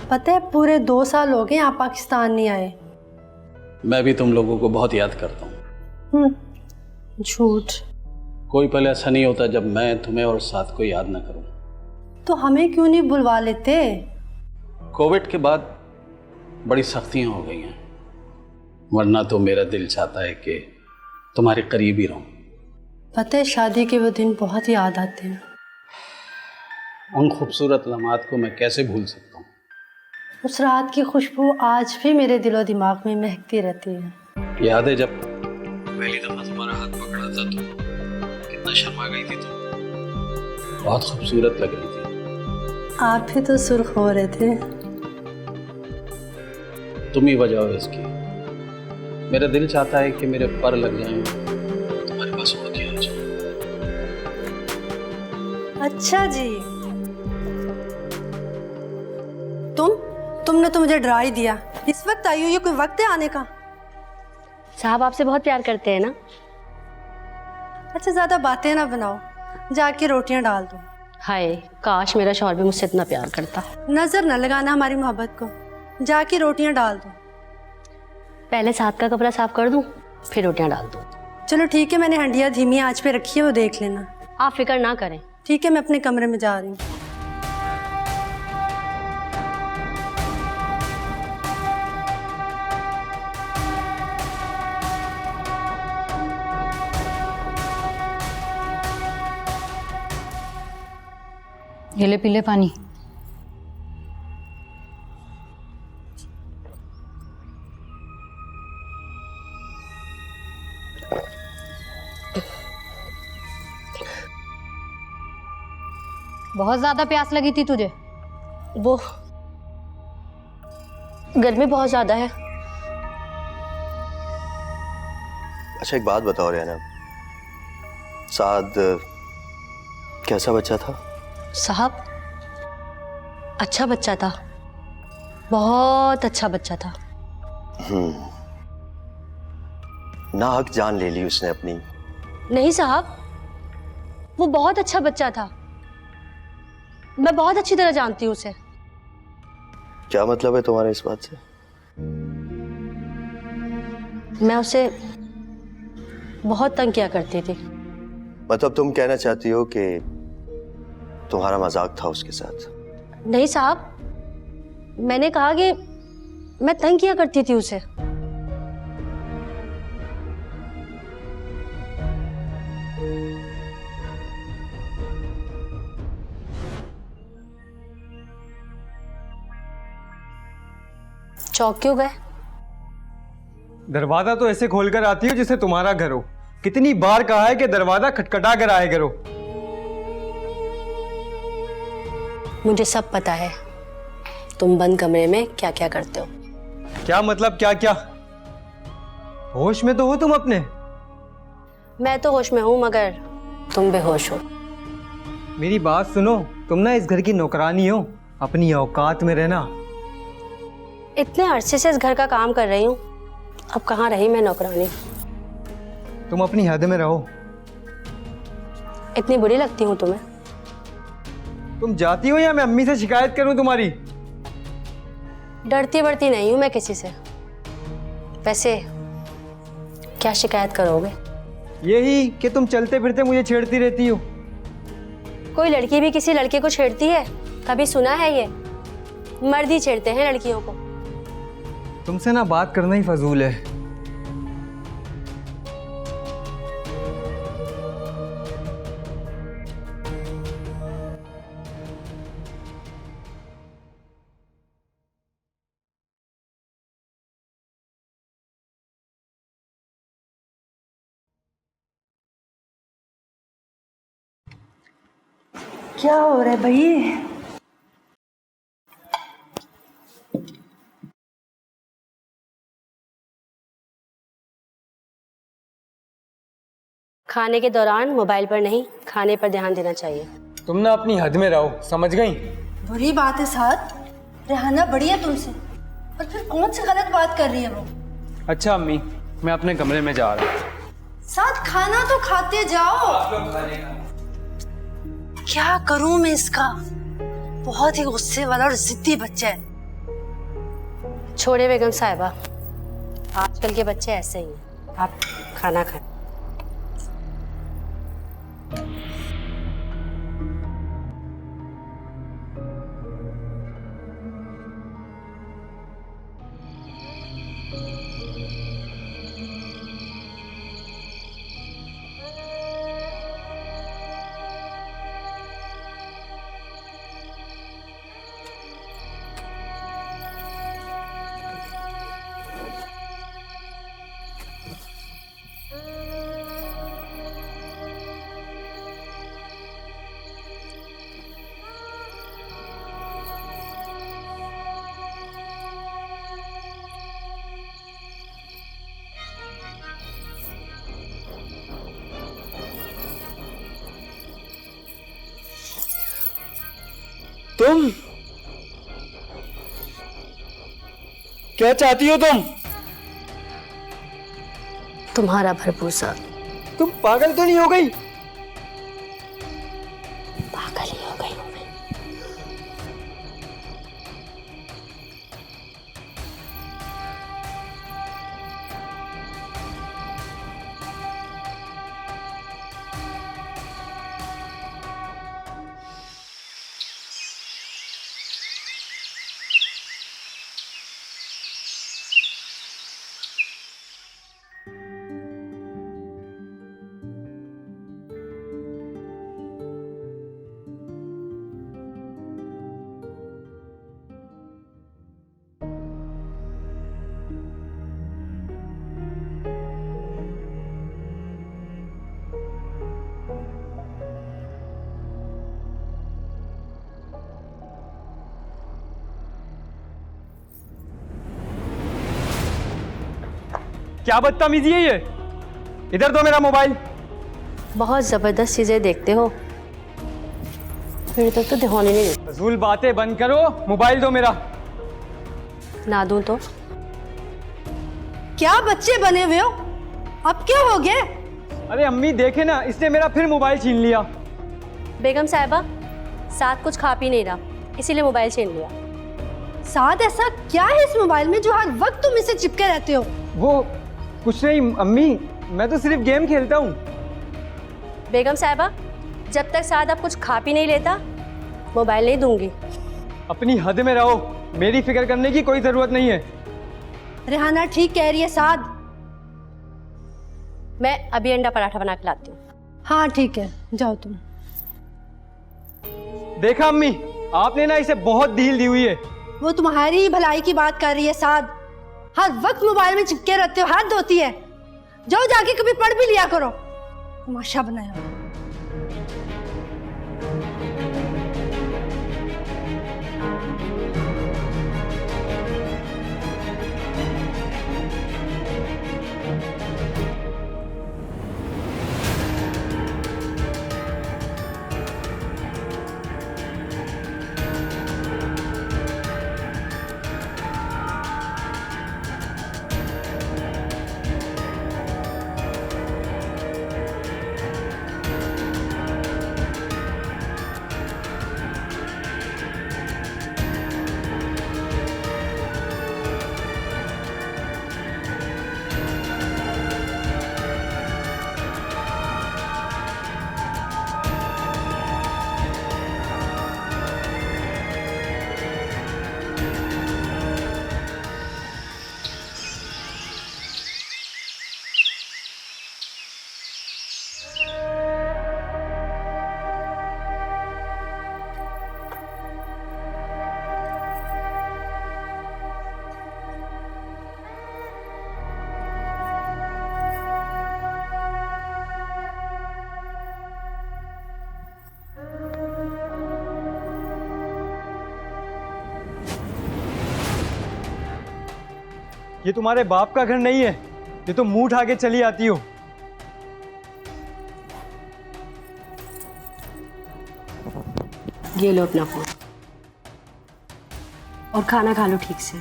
पता है पूरे 2 साल हो गए आप पाकिस्तान नहीं आए। मैं भी तुम लोगों को बहुत याद करता हूँ। झूठ। कोई पल ऐसा नहीं होता जब मैं तुम्हें और साथ को याद ना करूँ। तो हमें क्यों नहीं बुलवा लेते? कोविड के बाद बड़ी सख्तियाँ हो गई हैं, वरना तो मेरा दिल चाहता है कि तुम्हारे करीब ही रहूं। पता है शादी के वो दिन बहुत याद आते हैं। उन खूबसूरत लम्हात को मैं कैसे भूल सकता हूँ। उस रात की खुशबू आज भी मेरे दिलो दिमाग में महकती रहती है। याद है जब पहली दफा तुम्हारा हाथ पकड़ा था तो कितना शर्मा गई थी तुम। बहुत खूबसूरत लग रही थी। आप भी तो सुर्ख हो रहे थे। तुम ही वजह हो इसकी। मेरा दिल चाहता है कि मेरे पर लग जाएं, तुम्हारे पास हो के आ जाऊं। अच्छा जी, तुमने तो मुझे डरा ही दिया। इस वक्त आई हो, ये कोई वक्त है आने का? साहब आपसे बहुत प्यार करते हैं ना। अच्छा ज्यादा बातें ना बनाओ, जाके रोटियां डाल दो। हाय, काश मेरा शौहर भी मुझसे इतना प्यार करता। नजर न लगाना हमारी मोहब्बत को, जाके रोटियां डाल दो। पहले साथ का कपड़ा साफ कर दूं, फिर रोटियां डाल दूं। चलो ठीक है, मैंने हंडिया धीमी आंच पे रखी है, वो देख लेना। आप फिक्र ना करें। ठीक है, मैं अपने कमरे में जा रही हूँ। ये ले पी ले पानी। बहुत ज्यादा प्यास लगी थी तुझे? वो गर्मी बहुत ज्यादा है। अच्छा एक बात बताओ रेहाना, साद कैसा बच्चा था? साहब अच्छा बच्चा था, बहुत अच्छा बच्चा था। ना हक जान ले ली उसने अपनी। नहीं साहब, वो बहुत अच्छा बच्चा था। मैं बहुत अच्छी तरह जानती हूँ उसे। क्या मतलब है तुम्हारे इस बात से? मैं उसे बहुत तंग किया करती थी। मतलब तुम कहना चाहती हो कि तुम्हारा मजाक था उसके साथ? नहीं साहब, मैंने कहा कि मैं तंग किया करती थी उसे। चौंक क्यों गए? दरवाजा तो ऐसे खोलकर आती हो जैसे तुम्हारा घर हो। कितनी बार कहा है कि दरवाजा खटखटा कर आए करो। मुझे सब पता है तुम बंद कमरे में क्या क्या करते हो। क्या मतलब क्या क्या? होश में तो हो तुम अपने? मैं तो होश में हूं, मगर तुम बेहोश हो। मेरी बात सुनो, तुम ना इस घर की नौकरानी हो, अपनी औकात में रहना। इतने अरसे से इस घर का काम कर रही हूँ, अब कहाँ रही मैं नौकरानी। तुम अपनी हद में रहो। इतनी बुरी लगती हूँ तुम्हें? तुम जाती हो या मैं अम्मी से शिकायत करूं तुम्हारी? डरती बढ़ती नहीं हूं मैं किसी से। वैसे क्या शिकायत करोगे? यही कि तुम चलते फिरते मुझे छेड़ती रहती हो। कोई लड़की भी किसी लड़के को छेड़ती है? कभी सुना है ये? मर्द ही छेड़ते हैं लड़कियों को। तुमसे ना बात करना ही फजूल है। क्या हो रहा है भाई? खाने के दौरान मोबाइल पर नहीं, खाने पर ध्यान देना चाहिए। तुम ना अपनी हद में रहो, समझ गई? बुरी बात है साथ, रेहाना बड़ी है तुमसे, और फिर कौन सी गलत बात कर रही है वो? अच्छा अम्मी, मैं अपने कमरे में जा रहा हूँ। साथ खाना तो खाते जाओ। क्या करूं मैं इसका? बहुत ही गुस्से वाला और जिद्दी बच्चा है। छोड़े बेगम साहिबा, आजकल के बच्चे ऐसे ही हैं। आप खाना खाएं। तुम क्या चाहती हो तुम? तुम्हारा भरपूर साथ। तुम पागल तो नहीं हो गई? पागल ही हो गई हूं मैं। क्या बदतमीजी है ये? इधर दो मेरा मोबाइल। बहुत जबरदस्त चीजें देखते हो, मेरे तक तो ध्यान ही नहीं देता। फजूल बातें बंद करो, मोबाइल दो मेरा। ना दूं तो? क्या बच्चे बने हुए हो? अब क्या हो गया? अरे अम्मी देखे ना, इसने मेरा फिर मोबाइल छीन लिया। बेगम साहिबा, साथ कुछ खा पी नहीं रहा, इसीलिए मोबाइल छीन लिया। साथ ऐसा क्या है इस मोबाइल में जो हर वक्त तुम इसे चिपके रहते हो? वो कुछ नहीं अम्मी, मैं तो सिर्फ गेम खेलता हूँ। बेगम साहिबा, जब तक साथ आप कुछ खा पी नहीं लेता, मोबाइल नहीं दूंगी। अपनी हद में रहो, मेरी फिक्र करने की कोई जरूरत नहीं है। रेहाना ठीक कह रही है साद। मैं अभी अंडा पराठा बना के लाती हूँ। हाँ ठीक है, जाओ तुम। देखा अम्मी, आपने ना इसे बहुत ढील दी हुई है। वो तुम्हारी ही भलाई की बात कर रही है साद। हर वक्त मोबाइल में चिपके रहते हो, हाथ धोती है। जाओ जाके कभी पढ़ भी लिया करो। तमाशा बनाया। ये तुम्हारे बाप का घर नहीं है, ये तो मुंह उठा के चली आती हो। ये लो अपना फोन और खाना खा लो ठीक से।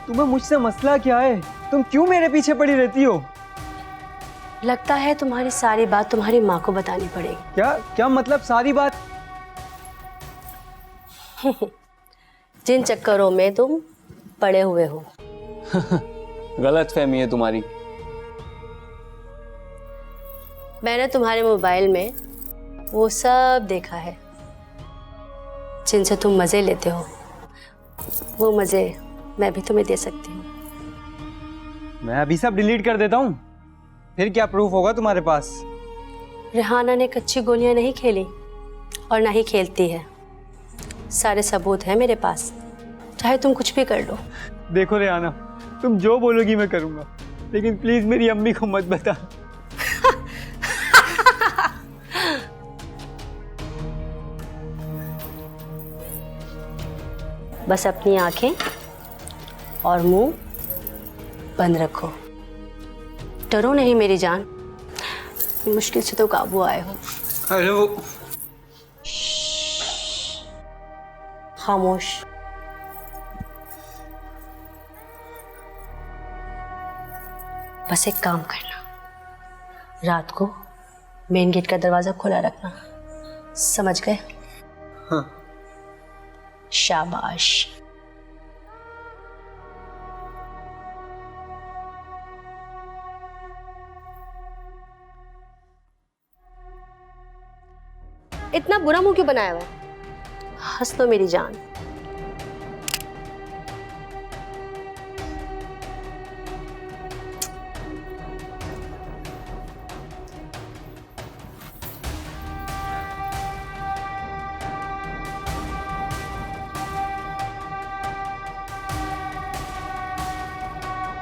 तुम्हें मुझसे मसला क्या है? तुम क्यों मेरे पीछे पड़ी रहती हो? लगता है तुम्हारी सारी बात तुम्हारी माँ को बतानी पड़ेगी। क्या क्या मतलब सारी बात? जिन चक्करों में तुम पड़े हुए हो। गलत फहमी है तुम्हारी। मैंने तुम्हारे मोबाइल में वो सब देखा है जिनसे तुम मज़े लेते हो। वो मज़े मैं भी तुम्हें दे सकती हूँ। मैं अभी सब डिलीट कर देता हूँ, फिर क्या प्रूफ होगा तुम्हारे पास? रेहाना ने कच्ची गोलियां नहीं खेली और ना ही खेलती है। सारे सबूत हैं मेरे पास, चाहे तुम कुछ भी कर लो। देखो रेहाना, तुम जो बोलोगी मैं करूँगा, लेकिन प्लीज मेरी अम्मी को मत बता। बस अपनी आंखें और मुंह बंद रखो। डरो नहीं मेरी जान, मुश्किल से तो काबू आए हो। हेलो। खामोश। बस एक काम करना, रात को मेन गेट का दरवाजा खुला रखना, समझ गए? हाँ। शाबाश। इतना बुरा मुंह क्यों बनाया हुआ है? हंस लो मेरी जान।